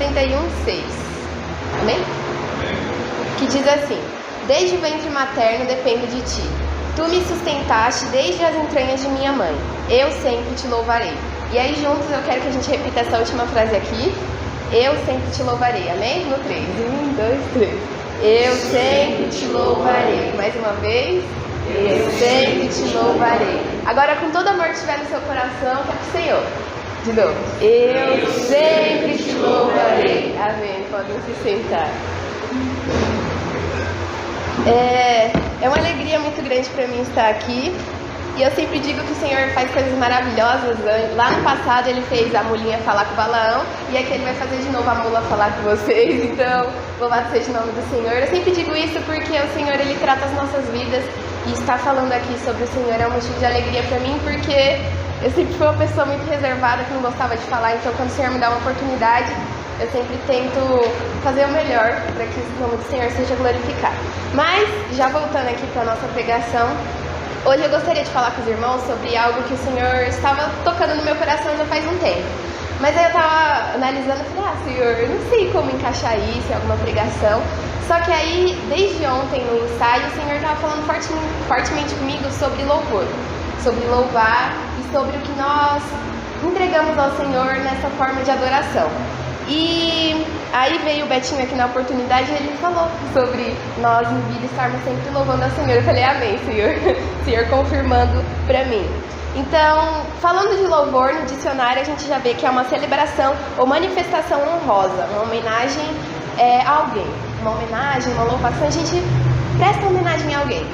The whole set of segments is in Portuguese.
71:6. Amém? Que diz assim: desde o ventre materno dependo de ti. Tu me sustentaste desde as entranhas de minha mãe. Eu sempre te louvarei. E aí juntos eu quero que a gente repita essa última frase aqui. Eu sempre te louvarei. Amém? No 3. 1, 2, 3. Eu sempre te louvarei. Mais uma vez. Eu sempre te louvarei. Agora, com todo amor que estiver no seu coração, que é pro Senhor. De novo. Eu sempre te louvarei. Amém. Podem se sentar. É uma alegria muito grande para mim estar aqui. E eu sempre digo que o Senhor faz coisas maravilhosas. Lá no passado ele fez a mulinha falar com o Balaão, e aqui ele vai fazer de novo a mula falar com vocês. Então, louvado seja o nome do Senhor. Eu sempre digo isso porque o Senhor, ele trata as nossas vidas. E estar falando aqui sobre o Senhor é um motivo de alegria para mim, porque eu sempre fui uma pessoa muito reservada, que não gostava de falar. Então, quando o Senhor me dá uma oportunidade, eu sempre tento fazer o melhor para que o nome do Senhor seja glorificado. Mas, já voltando aqui para a nossa pregação, hoje eu gostaria de falar com os irmãos sobre algo que o Senhor estava tocando no meu coração já faz um tempo. Mas aí eu estava analisando e falei, Senhor, eu não sei como encaixar isso em alguma pregação. Só que aí, desde ontem no ensaio, o Senhor estava falando fortemente comigo sobre louvor. Sobre louvar e sobre o que nós entregamos ao Senhor nessa forma de adoração. E aí veio o Betinho aqui na oportunidade e ele falou sobre nós em vida estarmos sempre louvando ao Senhor. Eu falei, amém, Senhor. Senhor confirmando para mim. Então, falando de louvor, no dicionário a gente já vê que é uma celebração ou manifestação honrosa, uma homenagem a alguém. Uma homenagem, uma louvação, a gente presta homenagem a alguém.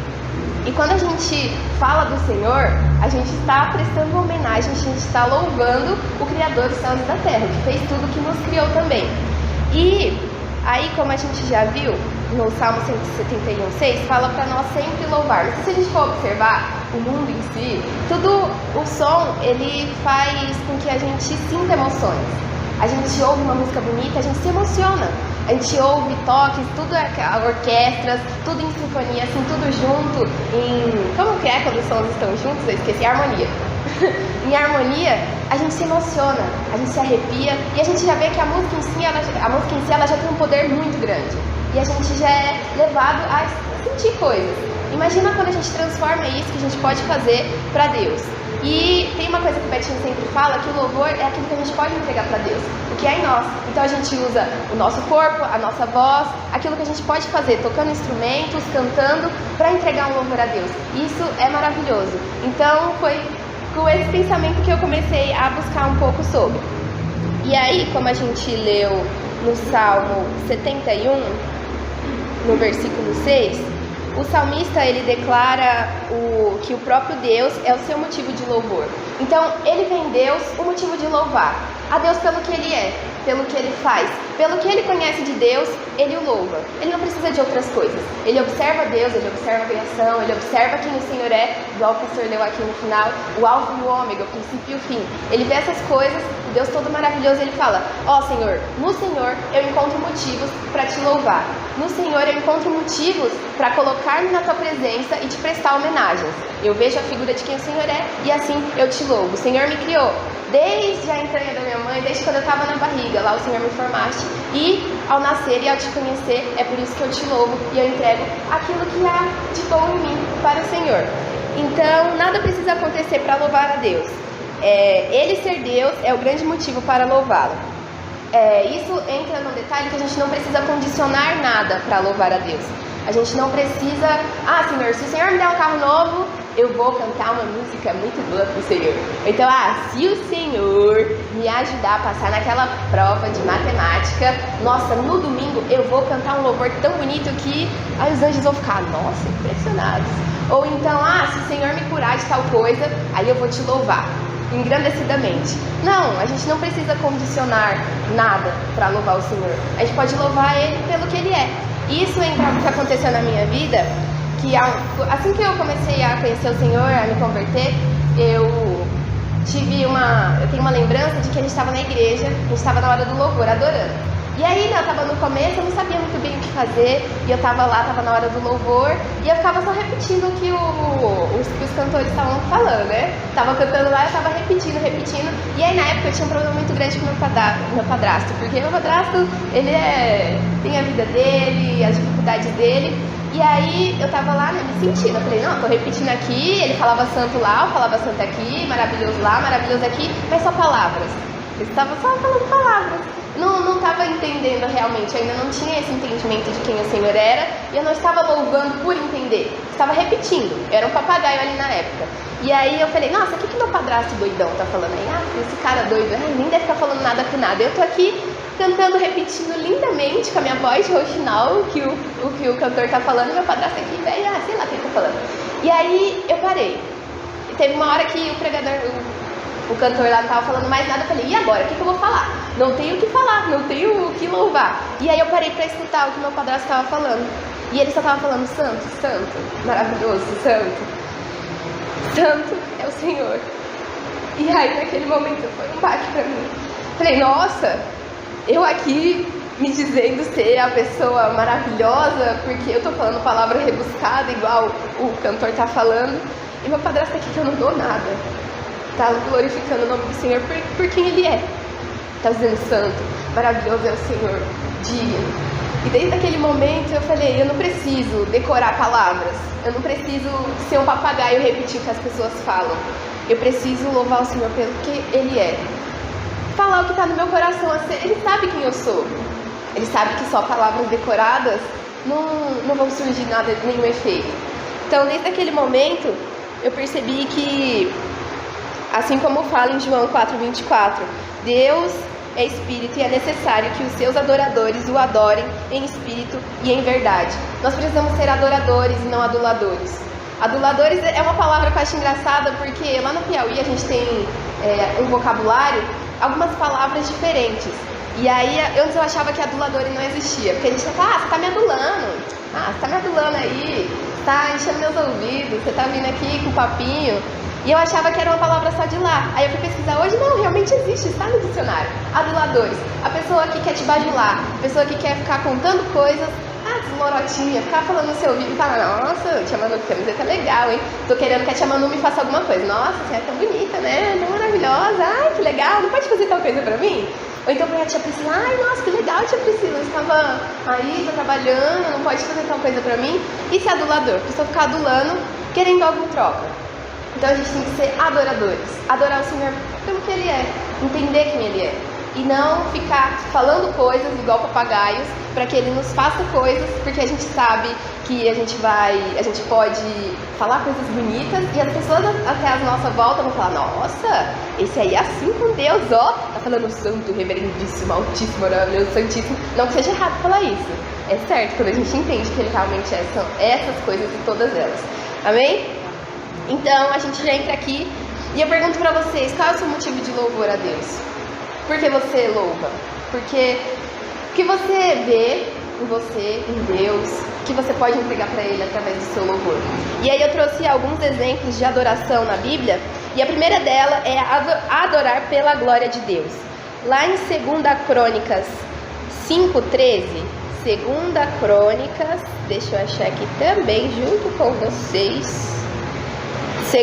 E quando a gente fala do Senhor, a gente está prestando homenagem, a gente está louvando o Criador dos céus e da terra, que fez tudo, que nos criou também. E aí, como a gente já viu, no Salmo 171:6, fala para nós sempre louvarmos. Se a gente for observar o mundo em si, o som, ele faz com que a gente sinta emoções. A gente ouve uma música bonita, a gente se emociona. A gente ouve toques, tudo orquestras, tudo em sinfonia, assim, tudo junto, como que é quando os sons estão juntos? Eu esqueci, harmonia. Em harmonia, a gente se emociona, a gente se arrepia, e a gente já vê que a música em si, ela já tem um poder muito grande. E a gente já é levado a sentir coisas. Imagina quando a gente transforma isso que a gente pode fazer para Deus. E tem uma coisa que o Betinho sempre fala, que o louvor é aquilo que a gente pode entregar para Deus, o que é em nós. Então a gente usa o nosso corpo, a nossa voz, aquilo que a gente pode fazer, tocando instrumentos, cantando, para entregar um louvor a Deus. Isso é maravilhoso. Então foi com esse pensamento que eu comecei a buscar um pouco sobre. E aí, como a gente leu no Salmo 71, no versículo 6, o salmista, ele declara que o próprio Deus é o seu motivo de louvor. Então, ele vê em Deus o motivo de louvar. A Deus pelo que ele é, pelo que ele faz, pelo que ele conhece de Deus, ele o louva. Ele não precisa de outras coisas. Ele observa Deus, ele observa a criação, ele observa quem o Senhor é, igual o pastor leu aqui no final, o alfa e o ômega, o princípio e o fim. Ele vê essas coisas, o Deus todo maravilhoso, ele fala, Senhor, no Senhor eu encontro motivos para te louvar. No Senhor eu encontro motivos para colocar-me na tua presença e te prestar homenagens. Eu vejo a figura de quem o Senhor é e assim eu te louvo. O Senhor me criou desde a entranha da minha mãe, desde quando eu estava na barriga. Lá o Senhor me formaste e ao nascer e ao te conhecer, é por isso que eu te louvo e eu entrego aquilo que há de bom em mim para o Senhor. Então, nada precisa acontecer para louvar a Deus. Ele ser Deus é o grande motivo para louvá-lo. Isso entra no detalhe que a gente não precisa condicionar nada para louvar a Deus. A gente não precisa, Senhor, se o Senhor me der um carro novo, eu vou cantar uma música muito boa pro Senhor. Então, se o Senhor me ajudar a passar naquela prova de matemática, nossa, no domingo eu vou cantar um louvor tão bonito que aí os anjos vão ficar, nossa, impressionados. Ou então, se o Senhor me curar de tal coisa, aí eu vou te louvar engrandecidamente. Não, a gente não precisa condicionar nada para louvar o Senhor. A gente pode louvar Ele pelo que Ele é. E isso entra no que aconteceu na minha vida, que assim que eu comecei a conhecer o Senhor, a me converter, eu tenho uma lembrança de que a gente estava na igreja, a gente estava na hora do louvor, adorando. E aí, né, eu tava no começo, eu não sabia muito bem o que fazer, e eu tava lá, tava na hora do louvor, e eu ficava só repetindo o que os cantores estavam falando, né? Tava cantando lá, eu tava repetindo, e aí na época eu tinha um problema muito grande com meu padrasto, porque meu padrasto, ele tem a vida dele, as dificuldades dele, e aí eu tava lá, né, me sentindo, eu falei, não, eu tô repetindo aqui, ele falava santo lá, eu falava santo aqui, maravilhoso lá, maravilhoso aqui, mas só palavras. Eu estava só falando palavras. Não estava entendendo realmente, eu ainda não tinha esse entendimento de quem o Senhor era, e eu não estava louvando por entender, estava repetindo, eu era um papagaio ali na época. E aí eu falei, nossa, o que meu padrasto doidão tá falando aí? Ah, esse cara doido, nem deve ficar falando nada com nada. Eu tô aqui cantando, repetindo lindamente com a minha voz de rouxinol o que o cantor tá falando, e meu padrasto aqui, velho, sei lá o que ele tá falando. E aí eu parei. Teve uma hora que o pregador, o cantor lá não tava falando mais nada, eu falei, e agora? O que eu vou falar? Não tenho o que falar, não tenho o que louvar. E aí eu parei pra escutar o que meu padrasto tava falando. E ele só tava falando, santo, santo, maravilhoso, santo. Santo é o Senhor. E aí naquele momento foi um baque pra mim. Falei, nossa, eu aqui me dizendo ser a pessoa maravilhosa, porque eu tô falando palavra rebuscada, igual o cantor tá falando. E meu padrasto aqui que eu não dou nada. Tá glorificando o nome do Senhor por quem Ele é. Tá dizendo santo, maravilhoso é o Senhor, digno. E desde aquele momento eu falei, eu não preciso decorar palavras, eu não preciso ser um papagaio e repetir o que as pessoas falam. Eu preciso louvar o Senhor pelo que Ele é. Falar o que está no meu coração, Ele sabe quem eu sou. Ele sabe que só palavras decoradas não vão surgir nada, nenhum efeito. Então desde aquele momento eu percebi que, assim como fala em João 4,24, Deus é espírito e é necessário que os seus adoradores o adorem em espírito e em verdade. Nós precisamos ser adoradores e não aduladores. Aduladores é uma palavra que eu acho engraçada, porque lá no Piauí a gente tem um vocabulário, algumas palavras diferentes. E aí antes eu achava que adulador não existia, porque a gente fala, você tá me adulando, você tá me adulando aí, tá enchendo meus ouvidos, você tá vindo aqui com papinho. E eu achava que era uma palavra só de lá. Aí eu fui pesquisar hoje, não, realmente existe, está no dicionário. Aduladores, a pessoa que quer te bajular, a pessoa que quer ficar contando coisas, deslorotinha, ficar falando no seu ouvido e falar, nossa, Tia Manu, que camiseta legal, hein? Tô querendo que a Tia Manu me faça alguma coisa. Nossa, você é tão bonita, né? Tão maravilhosa, ai, que legal, não pode fazer tal coisa pra mim? Ou então pra Tia Priscila, ai, nossa, que legal, Tia Priscila, você estava aí, tô trabalhando, não pode fazer tal coisa pra mim? E se adulador? A pessoa ficar adulando, querendo algo em troca. Então a gente tem que ser adoradores, adorar o Senhor pelo que Ele é, entender quem Ele é, e não ficar falando coisas igual papagaios para que Ele nos faça coisas, porque a gente sabe que a gente pode falar coisas bonitas e as pessoas até a nossa volta vão falar, nossa, esse aí é assim com Deus, ó, tá falando santo, reverendíssimo, altíssimo, maravilhoso, santíssimo. Não que seja errado falar isso, é certo, quando a gente entende que Ele realmente são essas coisas e todas elas, amém? Então a gente já entra aqui e eu pergunto pra vocês, qual é o seu motivo de louvor a Deus? Por que você louva? Porque o que você vê em você, em Deus, que você pode entregar pra Ele através do seu louvor. E aí eu trouxe alguns exemplos de adoração na Bíblia, e a primeira dela é adorar pela glória de Deus. Lá em 2 Crônicas 5:13, 2 Crônicas, deixa eu achar aqui também junto com vocês. 2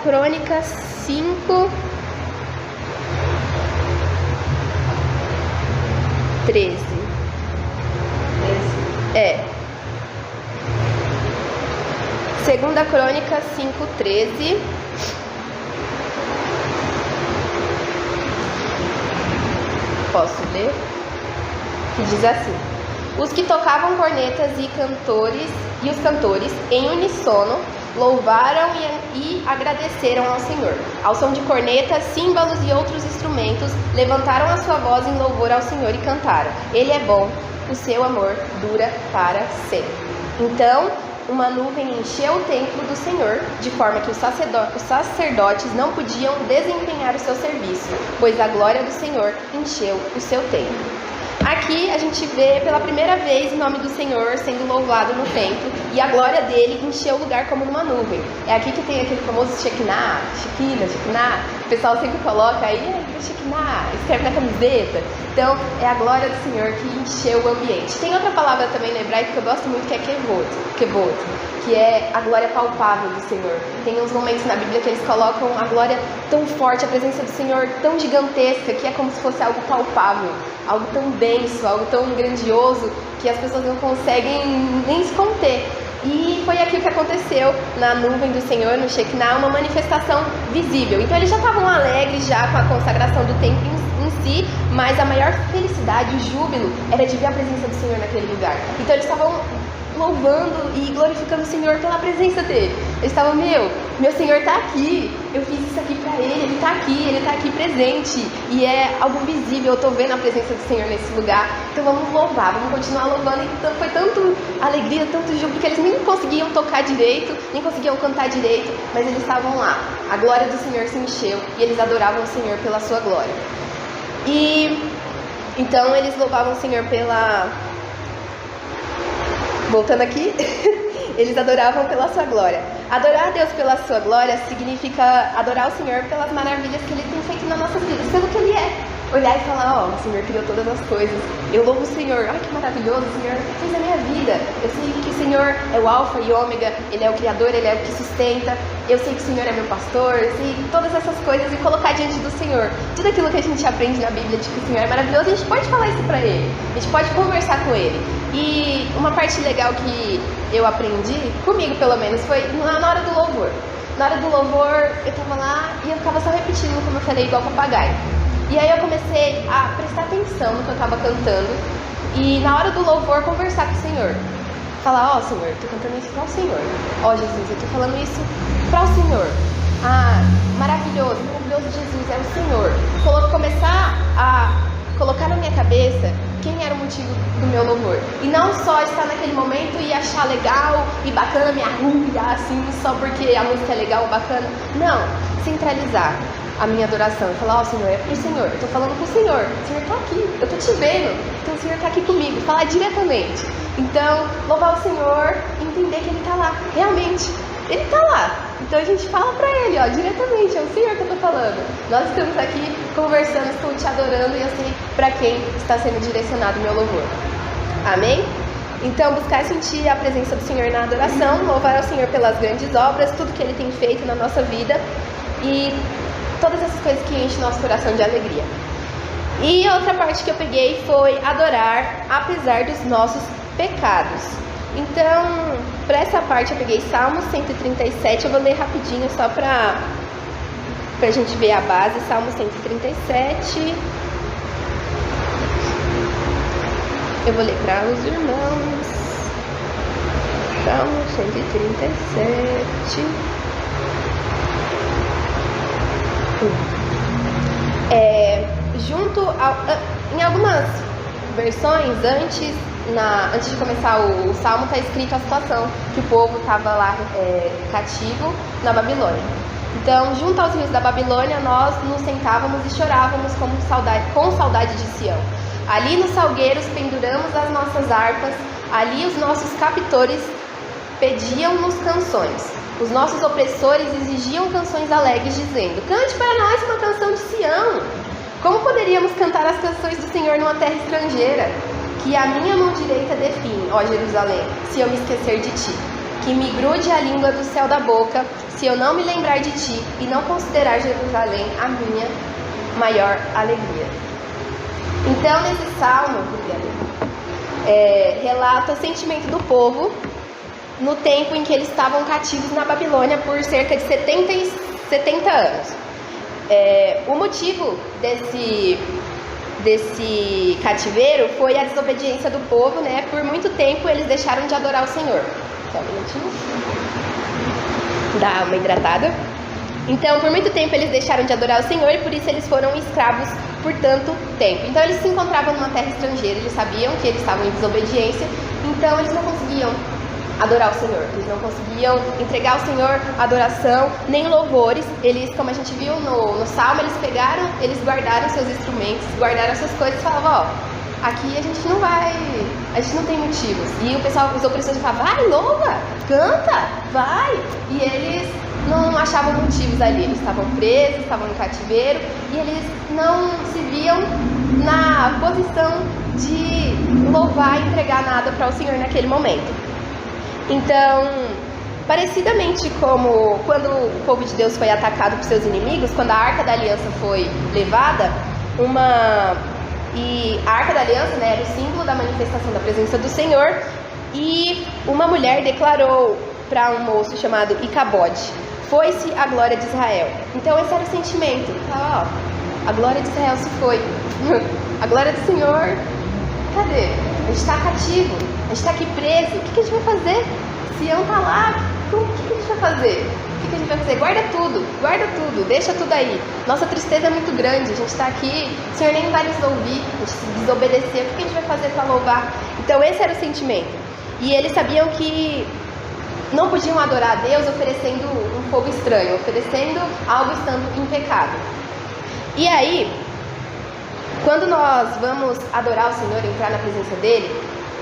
Crônicas 5:13. 2 Crônicas 5:13. Posso ler? Que diz assim: os que tocavam cornetas e os cantores em uníssono louvaram e agradeceram ao Senhor. Ao som de cornetas, símbolos e outros instrumentos, levantaram a sua voz em louvor ao Senhor e cantaram: Ele é bom, o seu amor dura para sempre. Então, uma nuvem encheu o templo do Senhor, de forma que os sacerdotes não podiam desempenhar o seu serviço, pois a glória do Senhor encheu o seu templo. Aqui a gente vê pela primeira vez o nome do Senhor sendo louvado no templo, e a glória dele encheu o lugar como numa nuvem. É aqui que tem aquele famoso Shekinah, o pessoal sempre coloca aí, Shekinah, escreve na camiseta. Então, é a glória do Senhor que encheu o ambiente. Tem outra palavra também no hebraico que eu gosto muito, que é kevod, que é a glória palpável do Senhor. Tem uns momentos na Bíblia que eles colocam a glória tão forte, a presença do Senhor tão gigantesca, que é como se fosse algo palpável, algo tão denso, algo tão grandioso, que as pessoas não conseguem nem se conter. E foi aquilo que aconteceu na nuvem do Senhor, no Shekinah, uma manifestação visível. Então eles já estavam alegres já com a consagração do templo em si, mas a maior felicidade, o júbilo, era de ver a presença do Senhor naquele lugar. Então eles estavam louvando e glorificando o Senhor pela presença dele. Eles estavam, meu Senhor está aqui, eu fiz isso aqui para ele está aqui presente, e é algo visível, eu estou vendo a presença do Senhor nesse lugar, então vamos louvar, vamos continuar louvando. Então foi tanto alegria, tanto júbilo, que eles nem conseguiam tocar direito, nem conseguiam cantar direito, mas eles estavam lá, a glória do Senhor se encheu, e eles adoravam o Senhor pela sua glória. E então eles louvavam o Senhor voltando aqui, eles adoravam pela sua glória. Adorar a Deus pela sua glória significa adorar o Senhor pelas maravilhas que Ele tem feito nas nossas vidas, pelo que Ele é. Olhar e falar, o Senhor criou todas as coisas, eu louvo o Senhor, que maravilhoso, o Senhor fez a minha vida. Eu sei que o Senhor é o alfa e ômega, Ele é o Criador, Ele é o que sustenta. Eu sei que o Senhor é meu pastor, eu sei todas essas coisas, e colocar diante do Senhor tudo aquilo que a gente aprende na Bíblia de que o Senhor é maravilhoso. A gente pode falar isso pra Ele, a gente pode conversar com Ele. E uma parte legal que eu aprendi, comigo pelo menos, foi na hora do louvor. Na hora do louvor, eu tava lá e eu ficava só repetindo, como eu falei, igual papagaio. E aí eu comecei a prestar atenção no que eu estava cantando, e na hora do louvor conversar com o Senhor. Falar, Senhor, eu tô cantando isso para o Senhor. Jesus, eu tô falando isso para o Senhor. Maravilhoso Jesus, é o Senhor. Começar a colocar na minha cabeça quem era o motivo do meu louvor. E não só estar naquele momento e achar legal e bacana, me arrumar assim, só porque a música é legal, bacana. Não, centralizar a minha adoração e falar, Senhor, é pro Senhor, eu tô falando pro Senhor, o Senhor tá aqui, eu tô te vendo, então o Senhor tá aqui comigo, falar diretamente. Então, louvar o Senhor, entender que Ele tá lá, realmente, Ele tá lá. Então a gente fala pra Ele, diretamente, é o Senhor que eu tô falando. Nós estamos aqui conversando, estou te adorando, e eu sei pra quem está sendo direcionado o meu louvor. Amém? Então, buscar sentir a presença do Senhor na adoração, louvar ao Senhor pelas grandes obras, tudo que Ele tem feito na nossa vida, e todas essas coisas que enchem nosso coração de alegria. E outra parte que eu peguei foi adorar apesar dos nossos pecados. Então, para essa parte eu peguei Salmo 137, eu vou ler rapidinho só para a gente ver a base. Salmo 137. Eu vou ler para os irmãos. Salmo 137. Em algumas versões, antes de começar o Salmo, está escrito a situação que o povo estava lá cativo na Babilônia. Então, junto aos rios da Babilônia, nós nos sentávamos e chorávamos com saudade de Sião. Ali nos salgueiros penduramos as nossas harpas, ali os nossos captores pediam-nos canções. Os nossos opressores exigiam canções alegres, dizendo: cante para nós uma canção de Sião. Como poderíamos cantar as canções do Senhor numa terra estrangeira? Que a minha mão direita define, ó Jerusalém, se eu me esquecer de ti. Que me grude a língua do céu da boca, se eu não me lembrar de ti e não considerar Jerusalém a minha maior alegria. Então, nesse salmo, relata o sentimento do povo no tempo em que eles estavam cativos na Babilônia por cerca de 70 anos. O motivo desse cativeiro foi a desobediência do povo, né? Por muito tempo eles deixaram de adorar o Senhor. Só um minutinho. Dá uma hidratada. Então, por muito tempo eles deixaram de adorar o Senhor e por isso eles foram escravos por tanto tempo. Então, eles se encontravam numa terra estrangeira, eles sabiam que eles estavam em desobediência, então eles não conseguiam adorar o Senhor, eles não conseguiam entregar ao Senhor adoração, nem louvores. Eles, como a gente viu no Salmo, eles guardaram seus instrumentos, guardaram suas coisas e falavam, aqui a gente não tem motivos. E o pessoal, os opressores falavam, vai, louva, canta, vai. E eles não achavam motivos ali. Eles estavam presos, estavam no cativeiro e eles não se viam na posição de louvar e entregar nada para o Senhor naquele momento. Então, parecidamente como quando o povo de Deus foi atacado por seus inimigos, quando a Arca da Aliança foi levada, e a Arca da Aliança, né, era o símbolo da manifestação da presença do Senhor, e uma mulher declarou para um moço chamado Icabode: foi-se a glória de Israel. Então esse era o sentimento. A glória de Israel se foi. A glória do Senhor, cadê? A gente está cativo, a gente está aqui preso. O que a gente vai fazer? Sião está lá, o que a gente vai fazer? O que a gente vai fazer? Guarda tudo, deixa tudo aí. Nossa tristeza é muito grande, a gente está aqui, o Senhor nem vai nos ouvir, a gente se desobedecer. O que a gente vai fazer para louvar? Então esse era o sentimento. E eles sabiam que não podiam adorar a Deus oferecendo um fogo estranho, oferecendo algo estando em pecado. E aí, quando nós vamos adorar o Senhor, entrar na presença dEle,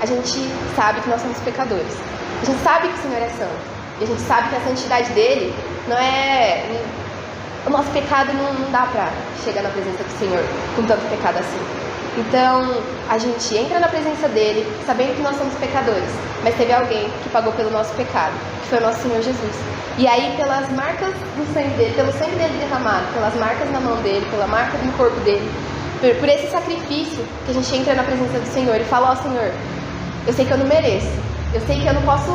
a gente sabe que nós somos pecadores. A gente sabe que o Senhor é santo. E a gente sabe que a santidade dEle não é... O nosso pecado não dá pra chegar na presença do Senhor com tanto pecado assim. Então, a gente entra na presença dEle, sabendo que nós somos pecadores, mas teve alguém que pagou pelo nosso pecado, que foi o nosso Senhor Jesus. E aí, pelas marcas do sangue dEle, pelo sangue dEle derramado, pelas marcas na mão dEle, pela marca no corpo dEle, por esse sacrifício que a gente entra na presença do Senhor e fala: ó Senhor, eu sei que eu não mereço, eu sei que eu não posso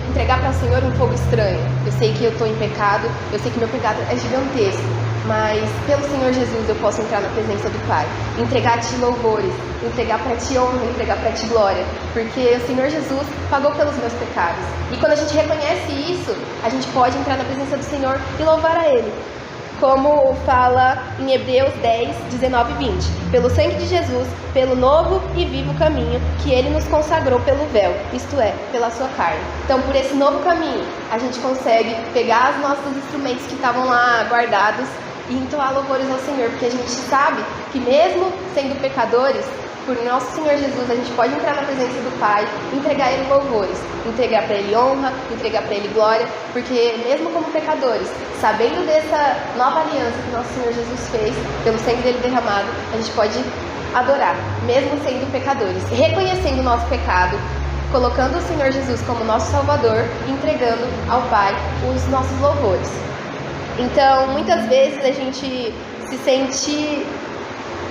entregar para o Senhor um fogo estranho, eu sei que eu estou em pecado, eu sei que meu pecado é gigantesco, mas pelo Senhor Jesus eu posso entrar na presença do Pai, entregar a Ti louvores, entregar para Ti honra, entregar para Ti glória, porque o Senhor Jesus pagou pelos meus pecados. E quando a gente reconhece isso, a gente pode entrar na presença do Senhor e louvar a Ele. Como fala em Hebreus 10, 19 e 20. Pelo sangue de Jesus, pelo novo e vivo caminho que Ele nos consagrou pelo véu, isto é, pela sua carne. Então, por esse novo caminho, a gente consegue pegar os nossos instrumentos que estavam lá guardados e entoar louvores ao Senhor, porque a gente sabe que mesmo sendo pecadores, por nosso Senhor Jesus, a gente pode entrar na presença do Pai, entregar a Ele louvores, entregar para Ele honra, entregar para Ele glória, porque mesmo como pecadores, sabendo dessa nova aliança que nosso Senhor Jesus fez, pelo sangue dele derramado, a gente pode adorar, mesmo sendo pecadores, reconhecendo o nosso pecado, colocando o Senhor Jesus como nosso Salvador e entregando ao Pai os nossos louvores. Então, muitas vezes a gente se sente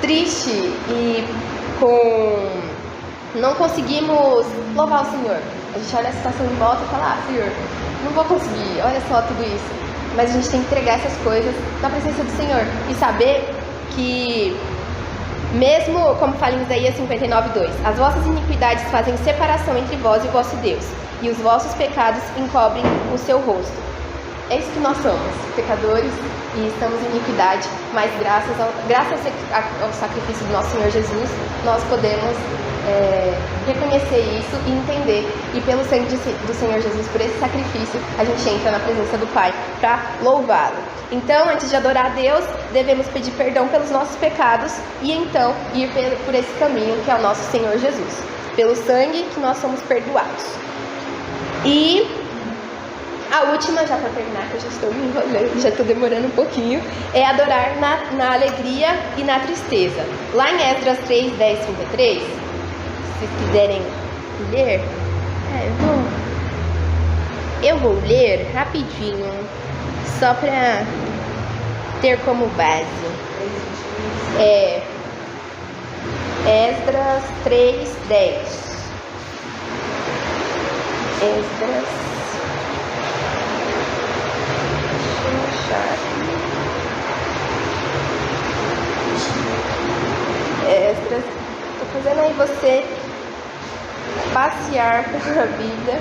triste e não conseguimos louvar o Senhor. A gente olha a situação em volta e fala: Senhor, não vou conseguir, olha só tudo isso. Mas a gente tem que entregar essas coisas na presença do Senhor e saber que, mesmo como fala em Isaías 59:2, as vossas iniquidades fazem separação entre vós e o vosso Deus, e os vossos pecados encobrem o seu rosto. É isso que nós somos, pecadores, e estamos em iniquidade, mas graças ao sacrifício do nosso Senhor Jesus, nós podemos reconhecer isso e entender. E pelo sangue do Senhor Jesus, por esse sacrifício, a gente entra na presença do Pai para louvá-lo. Então, antes de adorar a Deus, devemos pedir perdão pelos nossos pecados e então ir por esse caminho que é o nosso Senhor Jesus. Pelo sangue que nós somos perdoados. E a última, já para terminar, que eu já estou me enrolando, já estou demorando um pouquinho, é adorar na alegria e na tristeza. Lá em Esdras 3, 10, 33, se vocês quiserem ler, eu vou ler rapidinho, só para ter como base. Esdras 3, 10. Esdras. Esdras, tô fazendo aí você passear pela Bíblia.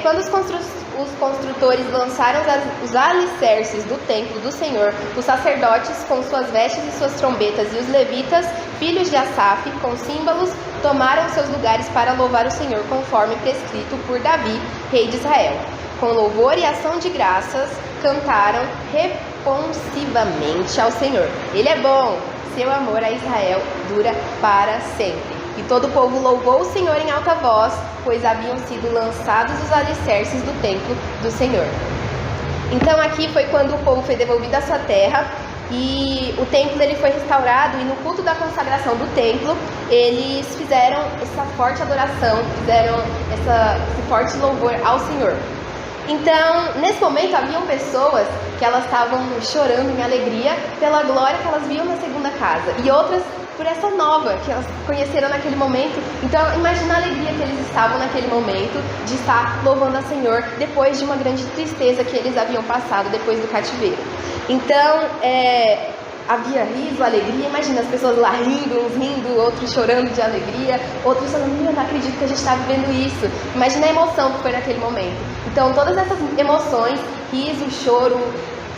Quando os construtores lançaram os alicerces do templo do Senhor, os sacerdotes com suas vestes e suas trombetas e os levitas, filhos de Asaf, com símbolos, tomaram seus lugares para louvar o Senhor conforme prescrito por Davi, rei de Israel. Com louvor e ação de graças, cantaram responsivamente ao Senhor. Ele é bom, seu amor a Israel dura para sempre. E todo o povo louvou o Senhor em alta voz, pois haviam sido lançados os alicerces do templo do Senhor. Então aqui foi quando o povo foi devolvido à sua terra e o templo ele foi restaurado, e no culto da consagração do templo eles fizeram essa forte adoração, fizeram esse forte louvor ao Senhor. Então, nesse momento, haviam pessoas que elas estavam chorando em alegria pela glória que elas viam na segunda casa, e outras por essa nova que elas conheceram naquele momento. Então, imagina a alegria que eles estavam naquele momento de estar louvando a Senhor depois de uma grande tristeza que eles haviam passado depois do cativeiro. Então, havia riso, alegria. Imagina as pessoas lá rindo, uns rindo, outros chorando de alegria, outros falando, eu não acredito que a gente está vivendo isso. Imagina a emoção que foi naquele momento. Então todas essas emoções, riso, choro,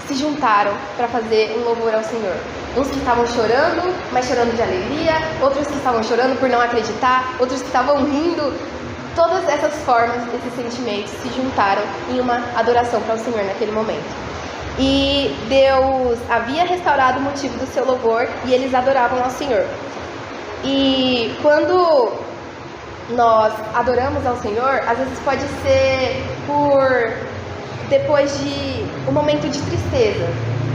se juntaram para fazer um louvor ao Senhor. Uns que estavam chorando, mas chorando de alegria, outros que estavam chorando por não acreditar, outros que estavam rindo. Todas essas formas, esses sentimentos se juntaram em uma adoração para o Senhor naquele momento. E Deus havia restaurado o motivo do seu louvor e eles adoravam ao Senhor. E quando nós adoramos ao Senhor, às vezes pode ser depois de um momento de tristeza,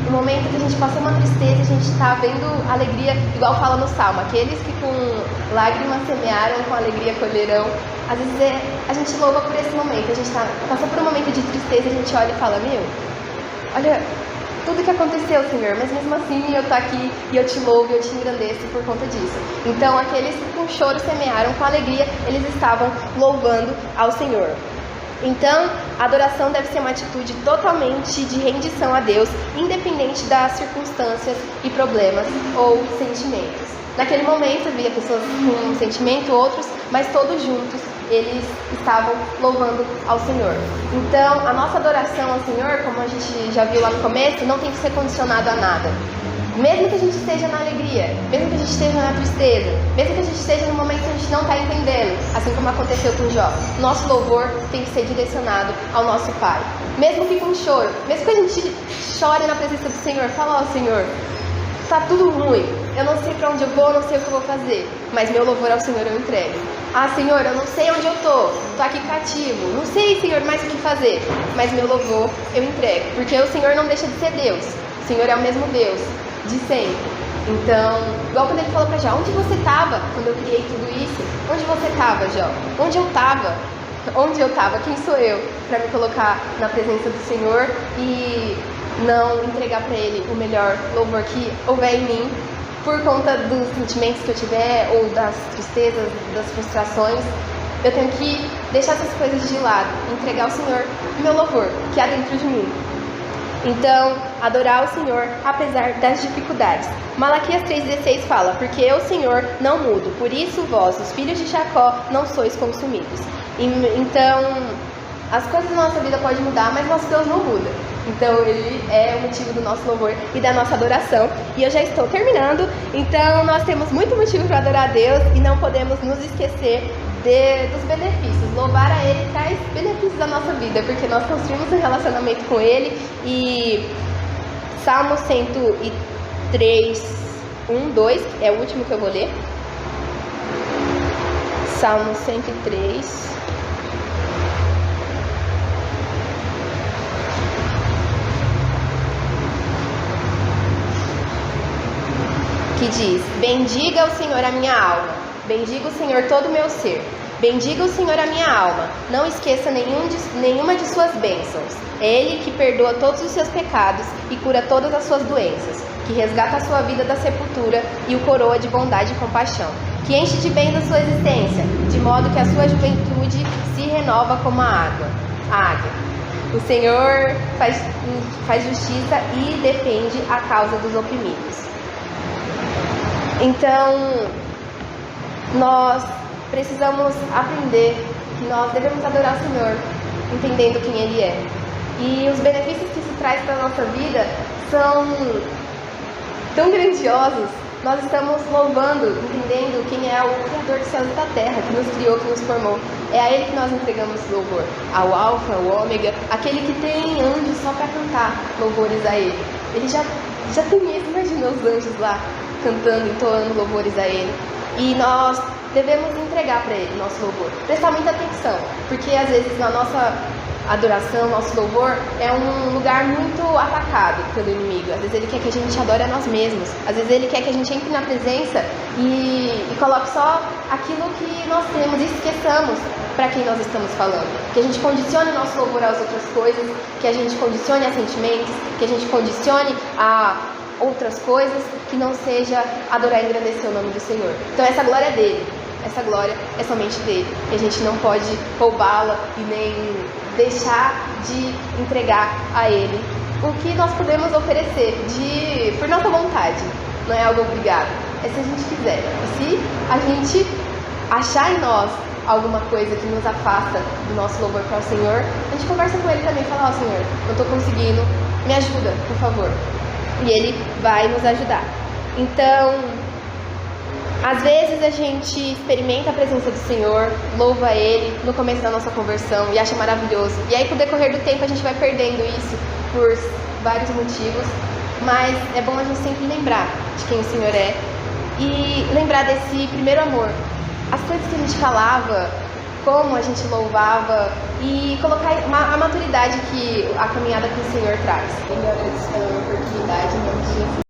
um momento que a gente passou uma tristeza, a gente está vendo alegria, igual fala no Salmo, aqueles que com lágrimas semearam, com alegria colherão. Às vezes a gente louva por esse momento, a gente passou por um momento de tristeza, a gente olha e fala, olha tudo que aconteceu, Senhor, mas mesmo assim eu tô aqui e eu te louvo e eu te engrandeço por conta disso. Então aqueles que com choro semearam, com alegria, eles estavam louvando ao Senhor. Então a adoração deve ser uma atitude totalmente de rendição a Deus, independente das circunstâncias e problemas ou sentimentos. Naquele momento havia pessoas com um sentimento, outros, mas todos juntos eles estavam louvando ao Senhor. Então, a nossa adoração ao Senhor, como a gente já viu lá no começo, não tem que ser condicionado a nada. Mesmo que a gente esteja na alegria, mesmo que a gente esteja na tristeza, mesmo que a gente esteja no momento que a gente não está entendendo, assim como aconteceu com Jó, nosso louvor tem que ser direcionado ao nosso Pai. Mesmo que com choro, mesmo que a gente chore na presença do Senhor, fala, Senhor, tá tudo ruim, eu não sei para onde eu vou, não sei o que eu vou fazer, mas meu louvor ao Senhor eu entrego. Senhor, eu não sei onde eu tô aqui cativo, não sei, Senhor, mais o que fazer, mas meu louvor eu entrego, porque o Senhor não deixa de ser Deus, o Senhor é o mesmo Deus, de sempre. Então, igual quando ele falou pra Jó, onde você estava quando eu criei tudo isso? Onde você estava, Jó? Onde eu estava? Onde eu estava? Quem sou eu para me colocar na presença do Senhor e não entregar para Ele o melhor louvor que houver em mim, por conta dos sentimentos que eu tiver, ou das tristezas, das frustrações. Eu tenho que deixar essas coisas de lado, entregar ao Senhor o meu louvor, que há dentro de mim. Então, adorar o Senhor apesar das dificuldades. Malaquias 3,16 fala, porque eu, Senhor, não mudo, por isso vós, os filhos de Jacó, não sois consumidos. Então, as coisas da nossa vida podem mudar, mas nosso Deus não muda. Então Ele é o motivo do nosso louvor e da nossa adoração. E eu já estou terminando, então nós temos muito motivo para adorar a Deus e não podemos nos esquecer dos benefícios. Louvar a Ele traz benefícios da nossa vida, porque nós construímos um relacionamento com Ele. E Salmo 103, 1, 2, é o último que eu vou ler. Salmo 103... que diz, bendiga o Senhor a minha alma, bendiga o Senhor todo o meu ser, bendiga o Senhor a minha alma, não esqueça nenhuma de suas bênçãos, é Ele que perdoa todos os seus pecados e cura todas as suas doenças, que resgata a sua vida da sepultura e o coroa de bondade e compaixão, que enche de bem da sua existência, de modo que a sua juventude se renova como a águia. O Senhor faz justiça e defende a causa dos oprimidos. Então, nós precisamos aprender que nós devemos adorar o Senhor, entendendo quem Ele é. E os benefícios que isso traz para a nossa vida são tão grandiosos. Nós estamos louvando, entendendo quem é o Criador dos céus e da terra, que nos criou, que nos formou. É a Ele que nós entregamos louvor, ao Alfa, ao Ômega, aquele que tem anjos só para cantar louvores a Ele. Ele já tem isso, imagina os anjos lá, cantando, entoando louvores a Ele. E nós devemos entregar para Ele nosso louvor. Prestar muita atenção, porque às vezes na nossa adoração, nosso louvor é um lugar muito atacado pelo inimigo. Às vezes ele quer que a gente adore a nós mesmos. Às vezes ele quer que a gente entre na presença e coloque só aquilo que nós temos e esqueçamos para quem nós estamos falando. Que a gente condicione nosso louvor às outras coisas, que a gente condicione a sentimentos, que a gente condicione a outras coisas, que não seja adorar e engrandecer o nome do Senhor. Então essa glória é dele. Essa glória é somente dele. E a gente não pode roubá-la e nem deixar de entregar a ele o que nós podemos oferecer por nossa vontade. Não é algo obrigado. É se a gente quiser. E se a gente achar em nós alguma coisa que nos afasta do nosso louvor para o Senhor, a gente conversa com ele também e fala: ó, Senhor, não estou conseguindo, me ajuda, por favor. E ele vai nos ajudar. Então, às vezes a gente experimenta a presença do Senhor, louva Ele no começo da nossa conversão e acha maravilhoso. E aí, com o decorrer do tempo, a gente vai perdendo isso por vários motivos. Mas é bom a gente sempre lembrar de quem o Senhor é e lembrar desse primeiro amor. As coisas que a gente falava, como a gente louvava e colocar a maturidade que a caminhada com o Senhor traz. Eu agradeço pela oportunidade, em nome de Jesus.